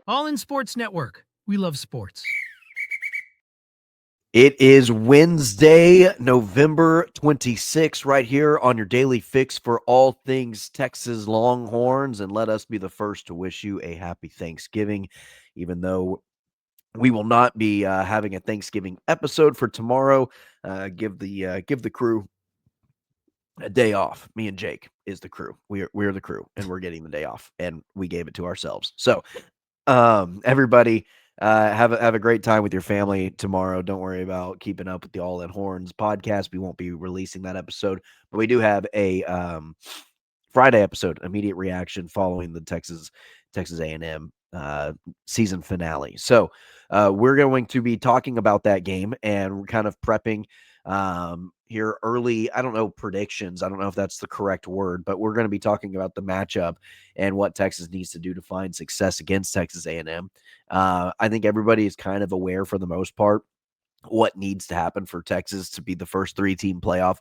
All in Sports Network. We love sports. It is Wednesday, November 26th, right here on your daily fix for all things Texas Longhorns. And let us be the first to wish you a happy Thanksgiving, even though we will not be having a Thanksgiving episode for tomorrow. Give the crew a day off. Me and Jake is the crew. We're the crew, and we're getting the day off, and we gave it to ourselves. So everybody, have a great time with your family tomorrow. Don't worry about keeping up with the All in Horns podcast. We won't be releasing that episode, but we do have a Friday episode, immediate reaction following the Texas A&M season finale. So we're going to be talking about that game, and we're kind of prepping here early. I don't know, predictions. I don't know if that's the correct word, but we're going to be talking about the matchup and what Texas needs to do to find success against Texas A&M. I think everybody is kind of aware for the most part what needs to happen for Texas to be the first 3-team playoff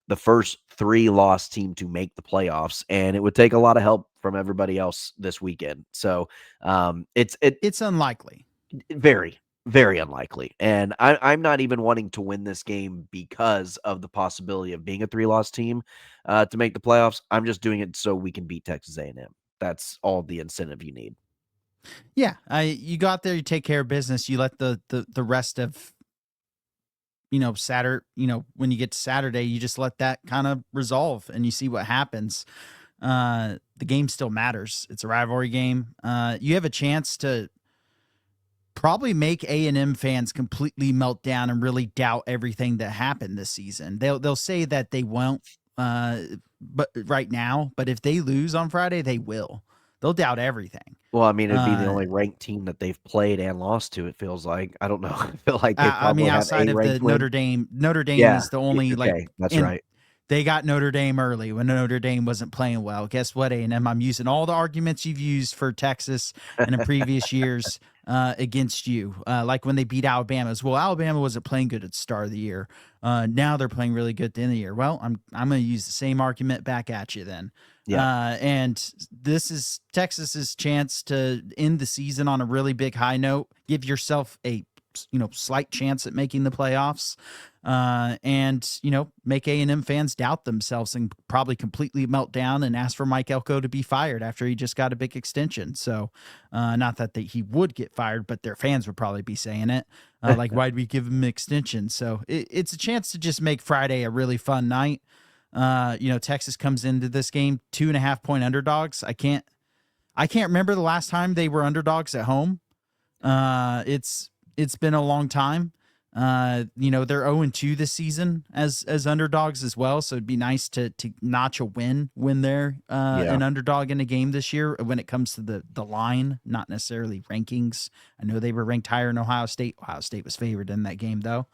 the first 3-loss team to make the playoffs, and it would take a lot of help from everybody else this weekend. So it's unlikely, very, very unlikely. And I'm not even wanting to win this game because of the possibility of being a 3-loss team to make the playoffs. I'm just doing it so we can beat Texas A&M. That's all the incentive you need. Yeah, you go out there, you take care of business, you let the rest of Saturday, when you get to Saturday, you just let that kind of resolve and you see what happens. The game still matters. It's a rivalry game. You have a chance to probably make A&M fans completely melt down and really doubt everything that happened this season. They'll say that they won't, but right now, but if they lose on Friday, they will. They'll doubt everything. Well, I mean, it'd be the only ranked team that they've played and lost to, it feels like. I don't know. I feel like they probably outside have of the Notre Dame yeah, is the only okay, that's right. They got Notre Dame early when Notre Dame wasn't playing well. Guess what, A&M? I'm using all the arguments you've used for Texas and in previous years against you. Like when they beat Alabama as well. Alabama wasn't playing good at the start of the year. Now they're playing really good at the end of the year. Well, I'm going to use the same argument back at you then. Yeah. And this is Texas's chance to end the season on a really big high note. Give yourself a slight chance at making the playoffs, and make A&M fans doubt themselves and probably completely melt down and ask for Mike Elko to be fired after he just got a big extension. So, not that he would get fired, but their fans would probably be saying it. Like, why'd we give him an extension? So it's a chance to just make Friday a really fun night. Texas comes into this game 2.5-point underdogs. I can't remember the last time they were underdogs at home. It's been a long time. They're 0-2 this season as underdogs as well. So it'd be nice to notch a win when they're an underdog in a game this year when it comes to the line, not necessarily rankings. I know they were ranked higher in Ohio State. Ohio State was favored in that game though.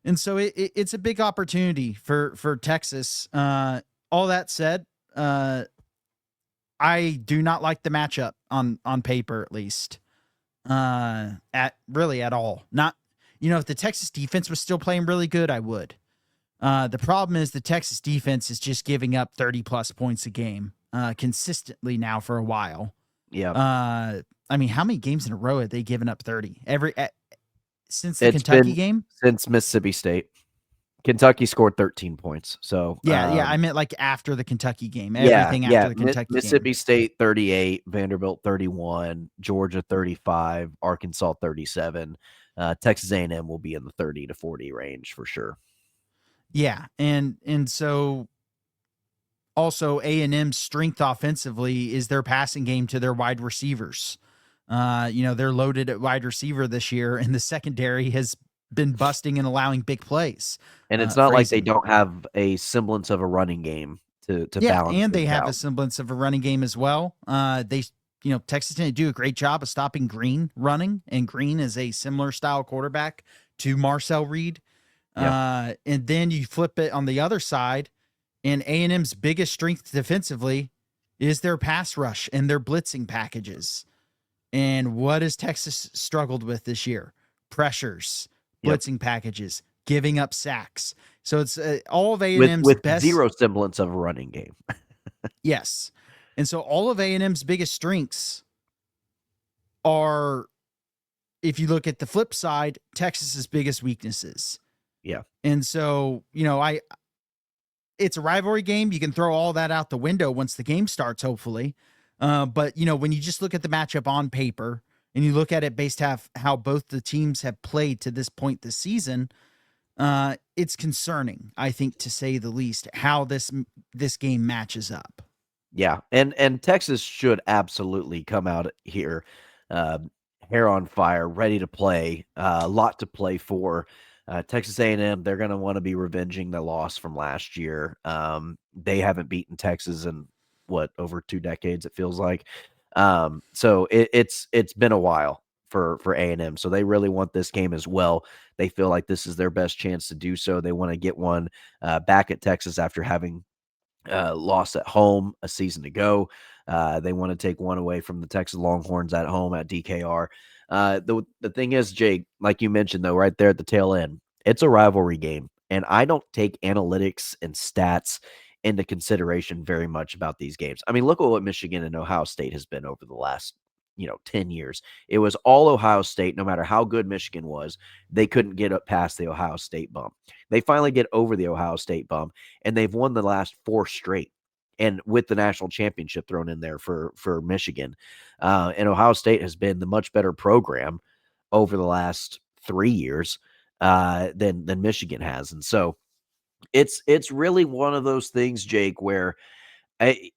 And so it's a big opportunity for Texas. All that said, I do not like the matchup on paper, at least. At all. Not, if the Texas defense was still playing really good, I would. The problem is the Texas defense is just giving up 30+ points a game, consistently now for a while. Yeah. I mean, how many games in a row have they given up 30? Since the Kentucky game? Since Mississippi State. Kentucky scored 13 points. So I meant like after the Kentucky game. Everything after the Kentucky Mississippi game. State 38, Vanderbilt 31, Georgia 35, Arkansas 37. Texas A&M will be in the 30 to 40 range for sure. Yeah, and so also A&M's strength offensively is their passing game to their wide receivers. They're loaded at wide receiver this year, and the secondary has been busting and allowing big plays. And it's not like they don't have a semblance of a running game to balance. And they have a semblance of a running game as well. Texas didn't do a great job of stopping Green running, and Green is a similar style quarterback to Marcel Reed. And then you flip it on the other side, and A&M's biggest strength defensively is their pass rush and their blitzing packages. And what has Texas struggled with this year? Pressures, blitzing packages, giving up sacks. So it's all of A&M's with best. Zero semblance of a running game. Yes. And so all of A&M's biggest strengths are, if you look at the flip side, Texas's biggest weaknesses. Yeah. And so, it's a rivalry game. You can throw all that out the window once the game starts, hopefully. But, when you just look at the matchup on paper and you look at it based off how both the teams have played to this point this season, it's concerning, I think, to say the least, how this game matches up. Yeah, and Texas should absolutely come out here, uh, hair on fire, ready to play, a lot to play for. Texas A&M, they're going to want to be revenging the loss from last year. They haven't beaten Texas in over 2 decades, it feels like. So it's been a while for A&M. So they really want this game as well. They feel like this is their best chance to do so. They want to get one back at Texas after having lost at home a season ago. They want to take one away from the Texas Longhorns at home at DKR. The thing is, Jake, like you mentioned, though, right there at the tail end, it's a rivalry game. And I don't take analytics and stats into consideration very much about these games. I mean, look at what Michigan and Ohio State has been over the last 10 years. It was all Ohio State. No matter how good Michigan was, they couldn't get up past the Ohio State bump. They finally get over the Ohio State bump, and they've won the last 4 straight, and with the national championship thrown in there for Michigan. And Ohio State has been the much better program over the last 3 years than Michigan has. And so it's really one of those things, Jake, where I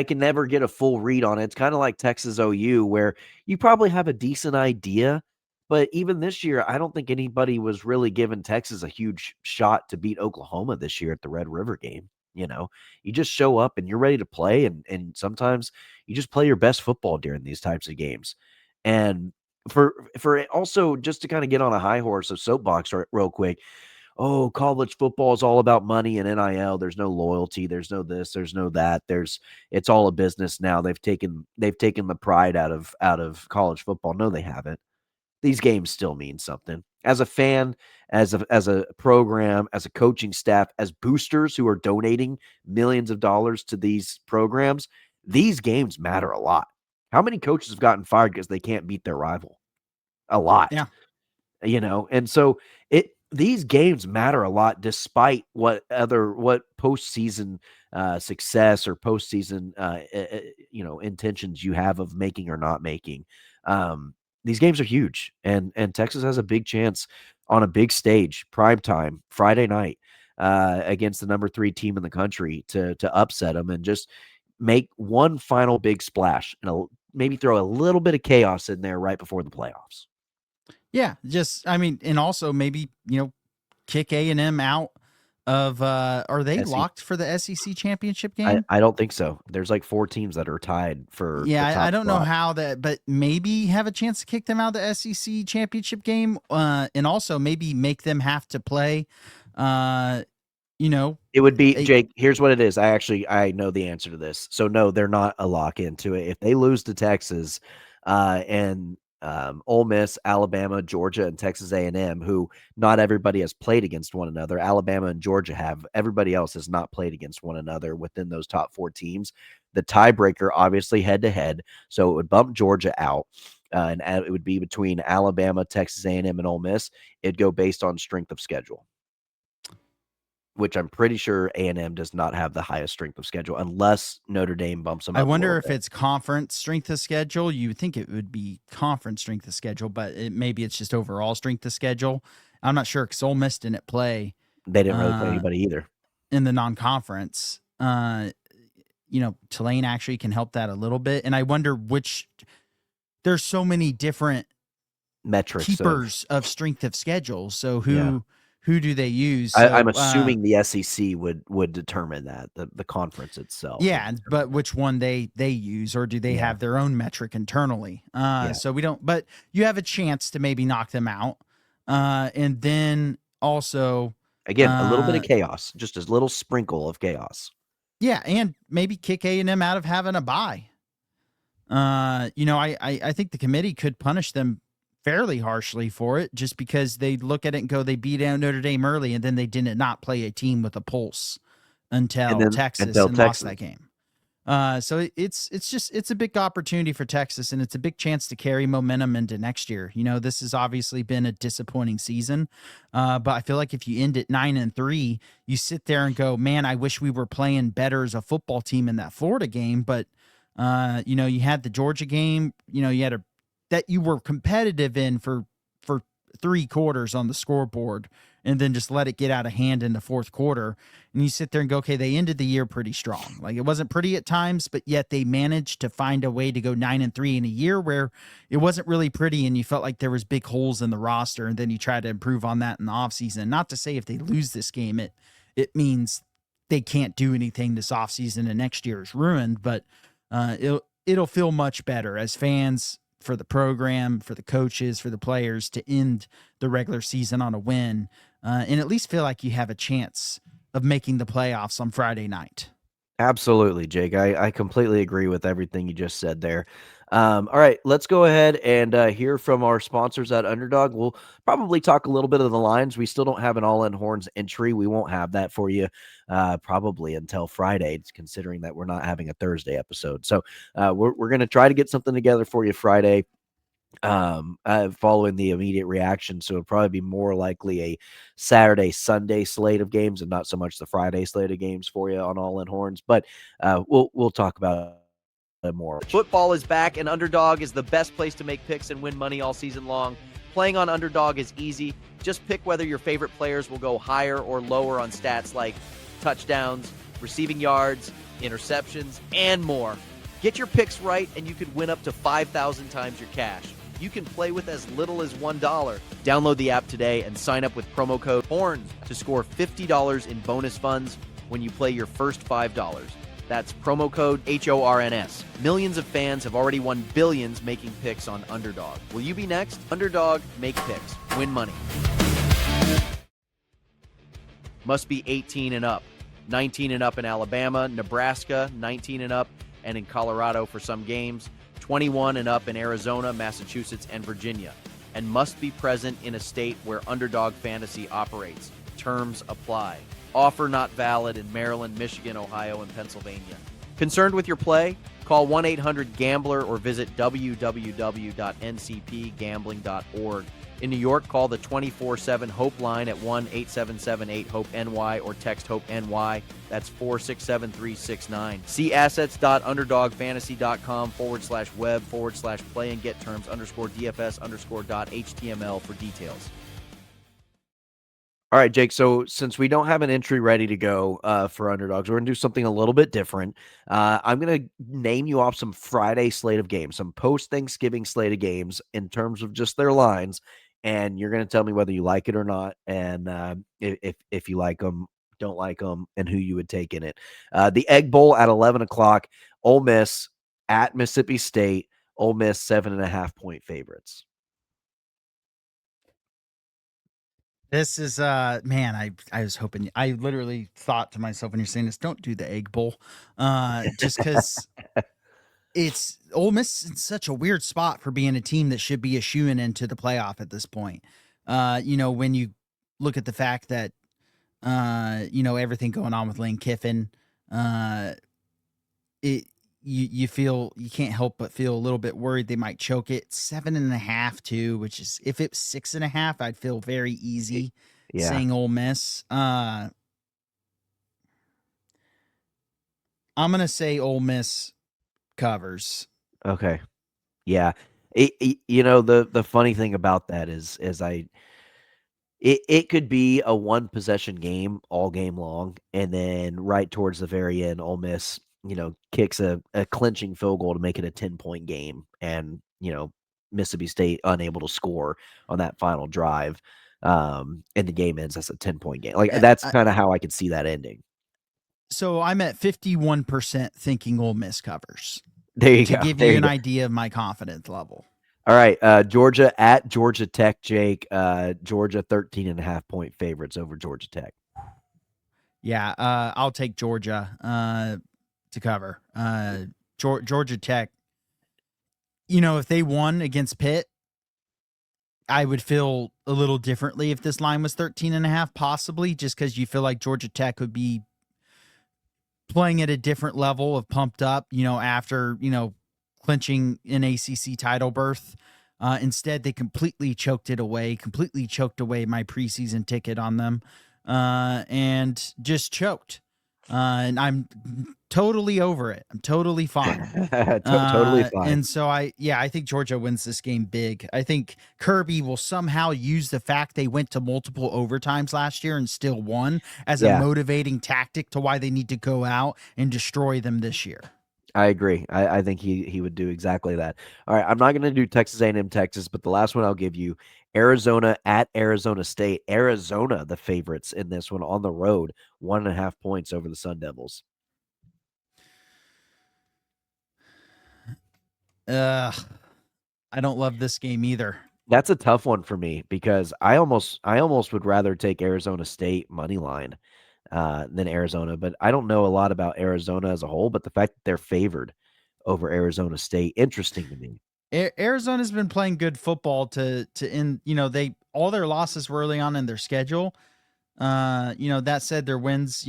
can never get a full read on it. It's kind of like Texas OU, where you probably have a decent idea, but even this year, I don't think anybody was really giving Texas a huge shot to beat Oklahoma this year at the Red River game. You just show up and you're ready to play, and sometimes you just play your best football during these types of games. And for also, just to kind of get on a high horse of soapbox real quick, oh, college football is all about money and NIL. There's no loyalty. There's no this. There's no that. It's all a business now. They've taken the pride out of college football. No, they haven't. These games still mean something. As a fan, as a program, as a coaching staff, as boosters who are donating millions of dollars to these programs, these games matter a lot. How many coaches have gotten fired because they can't beat their rival? A lot. Yeah. And so these games matter a lot, despite what postseason success or postseason intentions you have of making or not making. These games are huge, and Texas has a big chance on a big stage, prime time, Friday night, against the number 3 team in the country to upset them and just make one final big splash and maybe throw a little bit of chaos in there right before the playoffs. Yeah, and also maybe, kick A&M out of, are they locked for the SEC championship game? I don't think so. There's like 4 teams that are tied for the top I don't know spot. how that, but maybe have a chance to kick them out of the SEC championship game, and also maybe make them have to play, It would be, Jake, here's what it is. I know the answer to this. So no, they're not a lock into it. If they lose to Texas, and Ole Miss, Alabama, Georgia, and Texas A&M, who not everybody has played against one another. Alabama and Georgia have. Everybody else has not played against one another within those top 4 teams. The tiebreaker, obviously, head-to-head, so it would bump Georgia out, and it would be between Alabama, Texas A&M, and Ole Miss. It'd go based on strength of schedule, which I'm pretty sure A&M does not have the highest strength of schedule unless Notre Dame bumps them up. I wonder if it's conference strength of schedule. You would think it would be conference strength of schedule, but maybe it's just overall strength of schedule. I'm not sure because Ole Miss didn't play. They didn't really play anybody either in the non-conference. Tulane actually can help that a little bit, and I wonder there's so many different metrics keepers of strength of schedule. So who do they use? So, I'm assuming the SEC would determine that, the conference itself. Yeah, but which one they use, or do they have their own metric internally? So we don't. But you have a chance to maybe knock them out, and then also again a little bit of chaos, just a little sprinkle of chaos. Yeah, and maybe kick A&M out of having a bye. I think the committee could punish them fairly harshly for it, just because they look at it and go, they beat out Notre Dame early, and then they did not play a team with a pulse until Texas lost that game. It's a big opportunity for Texas, and it's a big chance to carry momentum into next year. This has obviously been a disappointing season, but I feel like if you end at 9-3, you sit there and go, man, I wish we were playing better as a football team in that Florida game. But you had the Georgia game, you had that you were competitive in for 3 quarters on the scoreboard, and then just let it get out of hand in the fourth quarter. And you sit there and go, okay, they ended the year pretty strong. Like, it wasn't pretty at times, but yet they managed to find a way to go 9-3 in a year where it wasn't really pretty, and you felt like there was big holes in the roster. And then you try to improve on that in the offseason. Not to say if they lose this game, it means they can't do anything this offseason and next year is ruined, but it'll feel much better as fans, for the program, for the coaches, for the players, to end the regular season on a win, and at least feel like you have a chance of making the playoffs on Friday night. Absolutely, Jake. I completely agree with everything you just said there. All right, let's go ahead and hear from our sponsors at Underdog. We'll probably talk a little bit of the lines. We still don't have an All-In Horns entry. We won't have that for you probably until Friday, considering that we're not having a Thursday episode. So we're going to try to get something together for you Friday, following the immediate reaction. So it'll probably be more likely a Saturday, Sunday slate of games, and not so much the Friday slate of games for you on All In Horns. But we'll talk about it more. Football is back, and Underdog is the best place to make picks and win money all season long. Playing on Underdog is easy. Just pick whether your favorite players will go higher or lower on stats like touchdowns, receiving yards, interceptions, and more. Get your picks right, and you could win up to 5,000 times your cash. You can play with as little as $1. Download the app today and sign up with promo code HORNS to score $50 in bonus funds when you play your first $5. That's promo code HORNS. Millions of fans have already won billions making picks on Underdog. Will you be next? Underdog, make picks. Win money. Must be 18 and up. 19 and up in Alabama, Nebraska, 19 and up, and in Colorado for some games. 21 and up in Arizona, Massachusetts, and Virginia, and must be present in a state where Underdog Fantasy operates. Terms apply. Offer not valid in Maryland, Michigan, Ohio, and Pennsylvania. Concerned with your play? Call 1-800-GAMBLER or visit www.ncpgambling.org. In New York, call the 24/7 HOPE line at 1-877-8-HOPE-NY or text HOPE-NY. That's 467-369. See assets.underdogfantasy.com/web/play and get terms _DFS_.html for details. All right, Jake. So since we don't have an entry ready to go for Underdogs, we're going to do something a little bit different. I'm going to name you off some Friday slate of games, some post-Thanksgiving slate of games in terms of just their lines, and you're going to tell me whether you like it or not, and if you like them, don't like them, and who you would take in it. The Egg Bowl at 11 o'clock, Ole Miss at Mississippi State. Ole Miss 7.5-point favorites. This is man, I was hoping, I literally thought to myself when you're saying this, don't do the Egg Bowl. Just because it's Ole Miss in such a weird spot for being a team that should be a shoo-in into the playoff at this point. When you look at the fact that everything going on with Lane Kiffin, you feel, you can't help but feel a little bit worried they might choke it. 7.5 too, which is, if it was 6.5, I'd feel very easy saying Ole Miss. I'm gonna say Ole Miss covers. Okay. Yeah. The funny thing about that is it could be a one possession game all game long, and then right towards the very end, Ole Miss, kicks a clinching field goal to make it a 10-point game, and Mississippi State unable to score on that final drive, and the game ends as a 10-point game. Like, that's kind of how I could see that ending. So I'm at 51% thinking Ole Miss covers. There you go. To give you an idea of my confidence level. All right, Georgia at Georgia Tech, Jake. Georgia 13.5-point favorites over Georgia Tech. Yeah, I'll take Georgia to cover. Georgia Tech, if they won against Pitt, I would feel a little differently if this line was 13.5, possibly, just because you feel like Georgia Tech would be playing at a different level of pumped up, after, clinching an ACC title berth. Instead, they completely choked away my preseason ticket on them, and just choked. And I'm totally over it. I'm totally fine. Totally fine. And so I think Georgia wins this game big. I think Kirby will somehow use the fact they went to multiple overtimes last year and still won as a Yeah. motivating tactic to why they need to go out and destroy them this year. I agree. I think he would do exactly that. All right, I'm not going to do Texas A&M Texas, but the last one I'll give you, Arizona at Arizona State. Arizona, the favorites in this one on the road, 1.5 points over the Sun Devils. I don't love this game either. That's a tough one for me because I almost would rather take Arizona State money line than Arizona, but I don't know a lot about Arizona as a whole. But the fact that they're favored over Arizona State, interesting to me. Arizona's been playing good football to end. They all their losses were early on in their schedule. That said, their wins,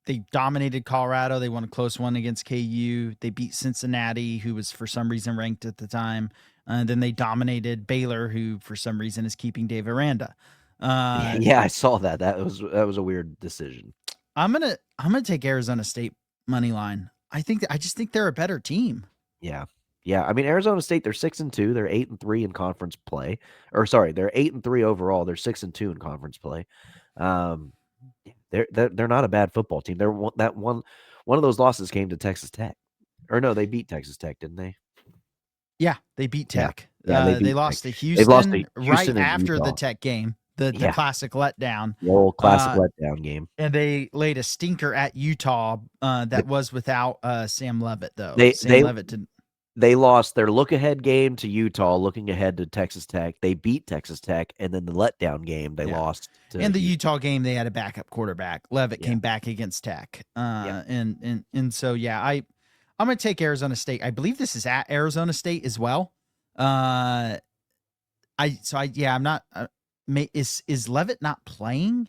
they dominated Colorado. They won a close one against KU. They beat Cincinnati, who was for some reason ranked at the time. And then they dominated Baylor, who for some reason is keeping Dave Aranda. Yeah, I saw that. That was a weird decision. I'm gonna take Arizona State money line. I just think they're a better team. Yeah. Yeah. I mean, Arizona State, they're 6-2. They're 8-3 in conference play. Or sorry, they're 8-3 overall. They're 6-2 in conference play. They're not a bad football team. They're one of those losses came to Texas Tech. Or no, they beat Texas Tech, didn't they? Yeah, they beat Tech. Yeah, they beat they lost Tech. to Houston, They've lost to right Houston and after the Utah. Tech game, the Yeah. classic letdown. The old classic letdown game. And they laid a stinker at Utah that was without Sam Leavitt, though. Leavitt didn't. They lost their look-ahead game to Utah, looking ahead to Texas Tech. They beat Texas Tech, and then the letdown game, they lost to In the Houston. Utah game, they had a backup quarterback. Leavitt came back against Tech. And so, I'm going to take Arizona State. I believe this is at Arizona State as well. I'm not. Is Leavitt not playing?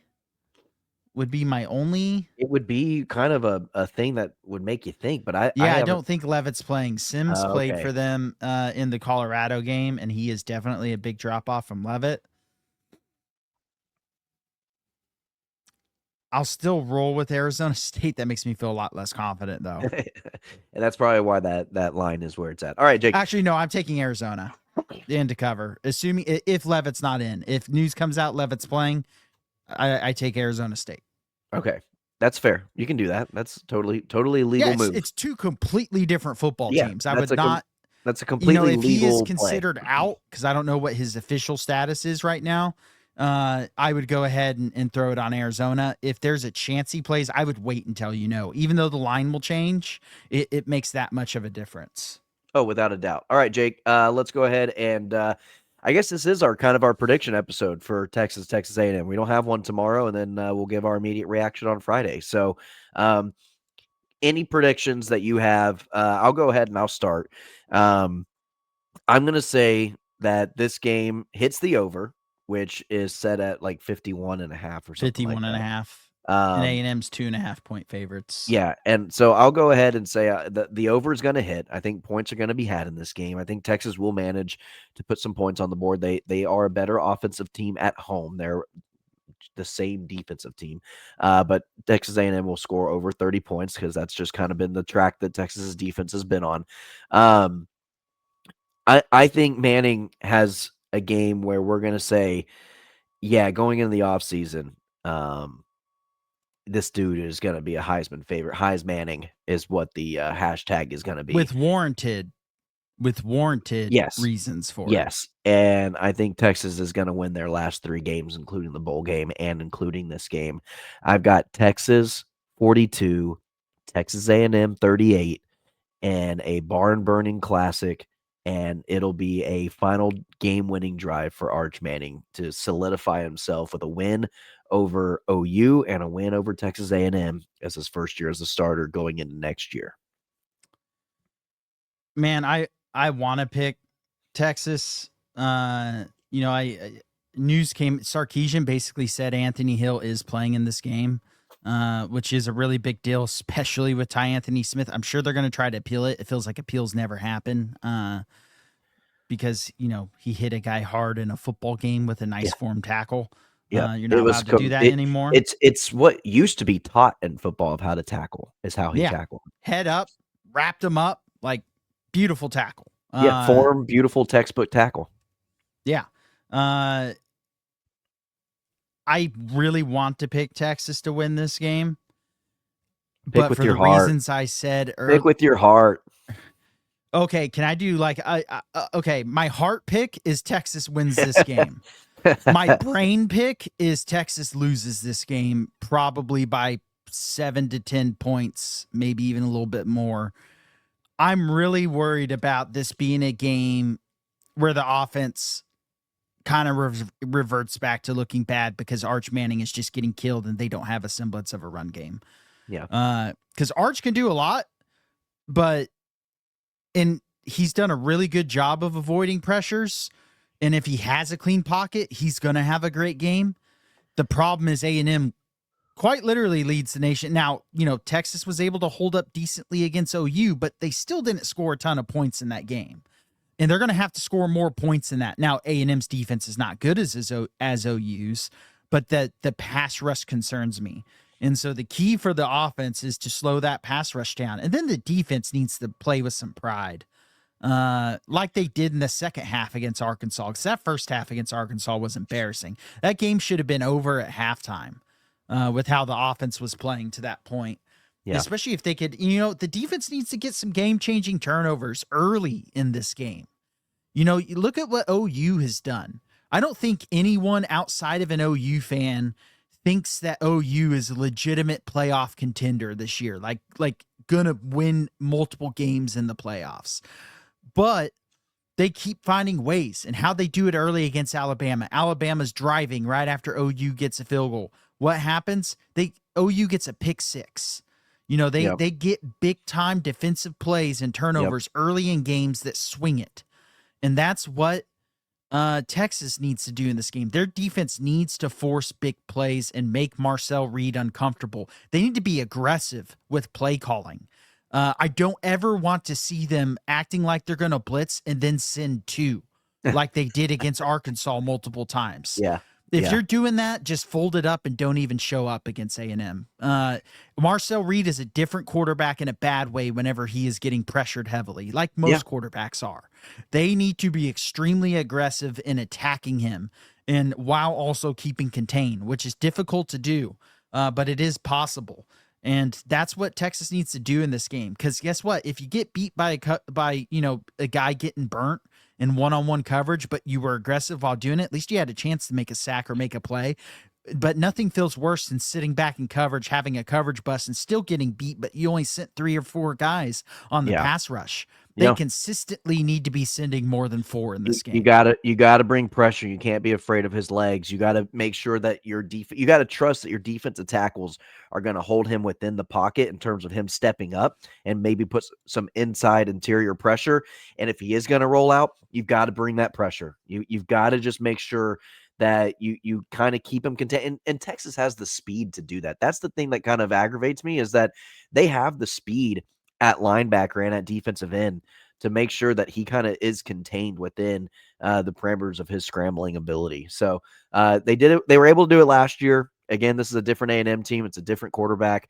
Would be my only. It would be kind of a thing that would make you think, but I don't think Leavitt's playing. Sims played okay. for them in the Colorado game, and he is definitely a big drop off from Leavitt. I'll still roll with Arizona State. That makes me feel a lot less confident, though. And that's probably why that line is where it's at. All right, Jake. Actually, no, I'm taking Arizona in to cover, assuming if Leavitt's not in. If news comes out Leavitt's playing, I take Arizona State. Okay, that's fair. You can do that. That's totally legal move. It's two completely different football teams. I would not. That's a completely if legal he is play. considered out, because I don't know what his official status is right now, I would go ahead and throw it on Arizona. If there's a chance he plays, I would wait until even though the line will change, it makes that much of a difference. Oh, without a doubt. All right, Jake, let's go ahead and I guess this is our prediction episode for Texas A&M. We don't have one tomorrow, and then we'll give our immediate reaction on Friday. So any predictions that you have, I'll go ahead and I'll start. I'm going to say that this game hits the over, which is set at like 51.5 or something 51.5. And A&M's 2.5 point favorites. Yeah, and so I'll go ahead and say the over is going to hit. I think points are going to be had in this game. I think Texas will manage to put some points on the board. They are a better offensive team at home. They're the same defensive team, but Texas A&M will score over 30 points because that's just kind of been the track that Texas's defense has been on. I think Manning has a game where we're going to say, yeah, going into the offseason, this dude is going to be a Heisman favorite. Heis Manning is what the hashtag is going to be. With warranted reasons for it. Yes. And I think Texas is going to win their last 3 games, including the bowl game and including this game. I've got Texas 42, Texas A&M 38, and a barn-burning classic. And it'll be a final game-winning drive for Arch Manning to solidify himself with a win over OU and a win over Texas A&M as his first year as a starter going into next year. Man, I want to pick Texas. News came. Sarkisian basically said Anthony Hill is playing in this game. which is a really big deal, especially with Ty Anthony Smith. I'm sure they're going to try to appeal it. It feels like appeals never happen because, he hit a guy hard in a football game with a nice form tackle. Yeah, You're not allowed to do that anymore. It's what used to be taught in football of how to tackle is how he tackled. Head up, wrapped him up, like beautiful tackle. Form, beautiful textbook tackle. Yeah. I really want to pick Texas to win this game. Pick but with for your the heart. reasons I said earlier. Pick with your heart. Okay, can I do okay, my heart pick is Texas wins this game. My brain pick is Texas loses this game probably by 7 to 10 points, maybe even a little bit more. I'm really worried about this being a game where the offense kind of reverts back to looking bad because Arch Manning is just getting killed and they don't have a semblance of a run game. Yeah. Because Arch can do a lot, and he's done a really good job of avoiding pressures. And if he has a clean pocket, he's going to have a great game. The problem is A&M quite literally leads the nation. Now, Texas was able to hold up decently against OU, but they still didn't score a ton of points in that game. And they're going to have to score more points than that. Now, A&M's defense is not good as OU's, but the pass rush concerns me. And so the key for the offense is to slow that pass rush down. And then the defense needs to play with some pride, like they did in the second half against Arkansas. Because that first half against Arkansas was embarrassing. That game should have been over at halftime with how the offense was playing to that point. Yeah. Especially if they could, the defense needs to get some game-changing turnovers early in this game. You look at what OU has done. I don't think anyone outside of an OU fan thinks that OU is a legitimate playoff contender this year, like gonna win multiple games in the playoffs. But they keep finding ways, and how they do it early against Alabama. Alabama's driving right after OU gets a field goal. What happens? OU gets a pick six. They get big time defensive plays and turnovers early in games that swing it. And that's what Texas needs to do in this game. Their defense needs to force big plays and make Marcel Reed uncomfortable. They need to be aggressive with play calling. I don't ever want to see them acting like they're going to blitz and then send two like they did against Arkansas multiple times. Yeah. If you're doing that, just fold it up and don't even show up against A&M. Marcel Reed is a different quarterback in a bad way whenever he is getting pressured heavily, like most quarterbacks are. They need to be extremely aggressive in attacking him, and while also keeping contained, which is difficult to do, but it is possible. And that's what Texas needs to do in this game. Because guess what? If you get beat by a guy getting burnt in one-on-one coverage, but you were aggressive while doing it, at least you had a chance to make a sack or make a play. But nothing feels worse than sitting back in coverage, having a coverage bust, and still getting beat, but you only sent 3 or 4 guys on the pass rush. They consistently need to be sending more than 4 in this game. You gotta bring pressure. You can't be afraid of his legs. You gotta make sure that you gotta trust that your defensive tackles are gonna hold him within the pocket in terms of him stepping up and maybe put some inside interior pressure. And if he is gonna roll out, you've got to bring that pressure. You've got to just make sure that you kind of keep him contained. And Texas has the speed to do that. That's the thing that kind of aggravates me, is that they have the speed at linebacker and at defensive end to make sure that he kind of is contained within the parameters of his scrambling ability. So they did it. They were able to do it last year. Again, this is a different A&M team. It's a different quarterback,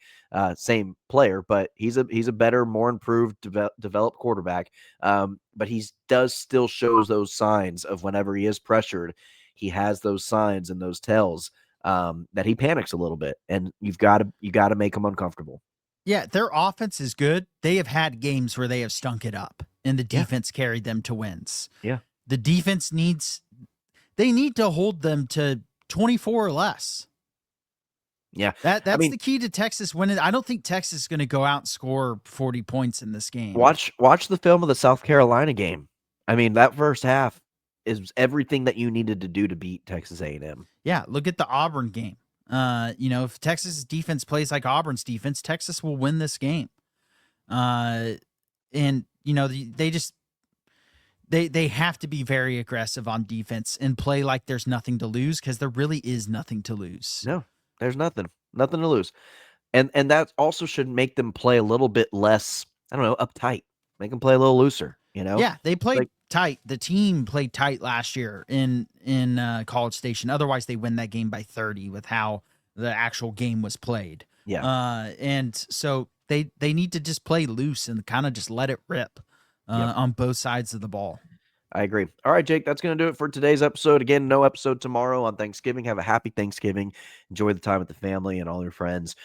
same player, but he's a better, more improved, developed quarterback. But he does still shows those signs of whenever he is pressured, he has those signs and those tells that he panics a little bit, and you got to make him uncomfortable. Yeah, their offense is good. They have had games where they have stunk it up, and the defense carried them to wins. Yeah, the defense they need to hold them to 24 or less. Yeah, that's the key to Texas winning. I don't think Texas is going to go out and score 40 points in this game. Watch the film of the South Carolina game. I mean, that first half is everything that you needed to do to beat Texas A&M. Yeah, look at the Auburn game. If Texas' defense plays like Auburn's defense, Texas will win this game. They have to be very aggressive on defense and play like there's nothing to lose, because there really is nothing to lose. No, there's nothing. Nothing to lose. And that also should make them play a little bit less, I don't know, uptight. Make them play a little looser, you know? Yeah, they played Like, tight. The team played tight last year in College Station. Otherwise, they win that game by 30 with how the actual game was played. yeah. And so they need to just play loose and kind of just let it rip Yep. on both sides of the ball. I agree. All right, Jake, that's going to do it for today's episode. Again, no episode tomorrow on Thanksgiving. Have a happy Thanksgiving. Enjoy the time with the family and all your friends.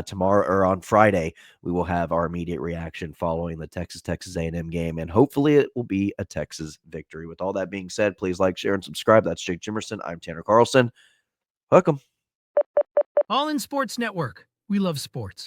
Tomorrow or on Friday, we will have our immediate reaction following the Texas A&M game, and hopefully it will be a Texas victory. With all that being said, please like, share, and subscribe. That's Jake Jimerson. I'm Tanner Carlson. Hook 'em. All in Sports Network. We love sports.